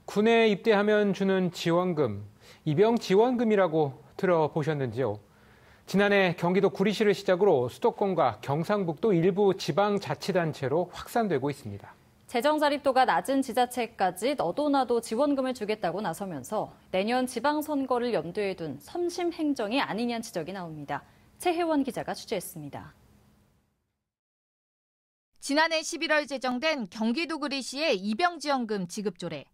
군에 입대하면 주는 지원금, 입영지원금이라고 들어보셨는지요? 지난해 경기도 구리시를 시작으로 수도권과 경상북도 일부 지방자치단체로 확산되고 있습니다. 재정자립도가 낮은 지자체까지 너도나도 지원금을 주겠다고 나서면서 내년 지방선거를 염두에 둔 선심 행정이 아니냐는 지적이 나옵니다. 최혜원 기자가 취재했습니다. 지난해 11월 제정된 경기도 구리시의 입영지원금 지급 조례.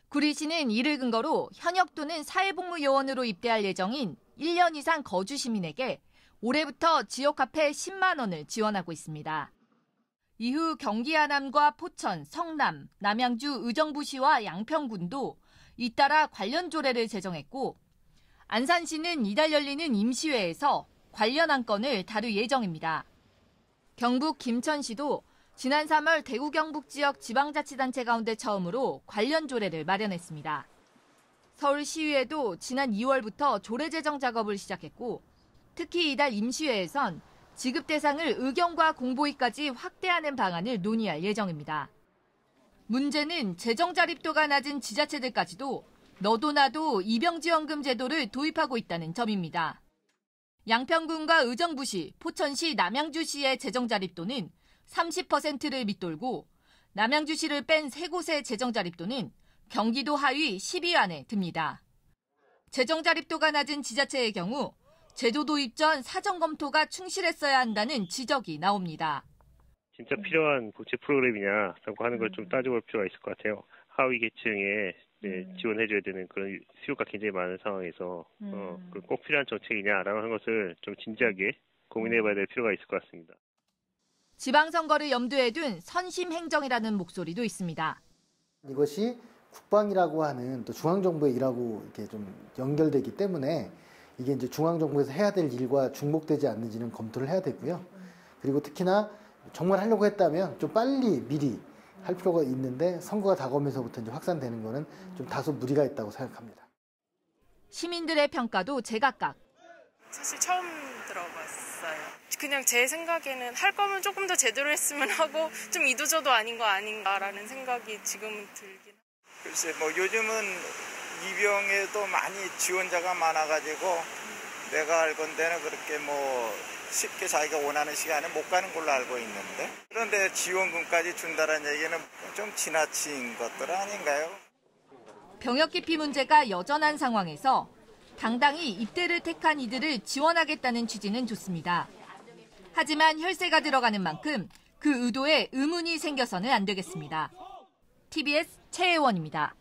구리시는 이를 근거로 현역 또는 사회복무요원으로 입대할 예정인 1년 이상 거주 시민에게 올해부터 지역화폐 10만 원을 지원하고 있습니다. 이후 경기 하남과 포천, 성남, 남양주 의정부시와 양평군도 잇따라 관련 조례를 제정했고 안산시는 이달 열리는 임시회에서 관련 안건을 다룰 예정입니다. 경북 김천시도 지난 3월 대구 경북 지역 지방자치단체 가운데 처음으로 관련 조례를 마련했습니다. 서울시의회도 지난 2월부터 조례 제정 작업을 시작했고 특히 이달 임시회에선 지급 대상을 의경과 공보위까지 확대하는 방안을 논의할 예정입니다. 문제는 재정 자립도가 낮은 지자체들까지도 너도나도 입영지원금 제도를 도입하고 있다는 점입니다. 양평군과 의정부시, 포천시, 남양주시의 재정 자립도는 30%를 밑돌고 남양주시를 뺀 세 곳의 재정 자립도는 경기도 하위 10위 안에 듭니다. 재정 자립도가 낮은 지자체의 경우 제도 도입 전 사전 검토가 충실했어야 한다는 지적이 나옵니다. 진짜 필요한 복지 프로그램이냐라고 하는 걸 좀 따져볼 필요가 있을 것 같아요. 하위 계층에 지원해줘야 되는 그런 수요가 굉장히 많은 상황에서 꼭 필요한 정책이냐라고 하는 것을 좀 진지하게 고민해봐야 될 필요가 있을 것 같습니다. 지방선거를 염두에 둔 선심 행정이라는 목소리도 있습니다. 이것이 국방이라고 하는 또 중앙정부의 일하고 이렇게 좀 연결되기 때문에 이게 이제 중앙정부에서 해야 될 일과 중복되지 않는지는 검토를 해야 되고요. 그리고 특히나 정말 하려고 했다면 좀 빨리 미리 할 필요가 있는데 선거가 다가오면서부터 이제 확산되는 거는 좀 다소 무리가 있다고 생각합니다. 시민들의 평가도 제각각. 사실 처음 들어봤어요. 그냥 제 생각에는 할 거면 조금 더 제대로 했으면 하고 좀 이도저도 아닌 거 아닌가라는 생각이 지금은 들긴. 글쎄 뭐 요즘은 입영에도 많이 지원자가 많아가지고 내가 알건 데는 그렇게 뭐 쉽게 자기가 원하는 시간에 못 가는 걸로 알고 있는데 그런데 지원금까지 준다는 얘기는 좀 지나친 것들 아닌가요? 병역 기피 문제가 여전한 상황에서 당당히 입대를 택한 이들을 지원하겠다는 취지는 좋습니다. 하지만 혈세가 들어가는 만큼 그 의도에 의문이 생겨서는 안 되겠습니다. TBS 최혜원입니다.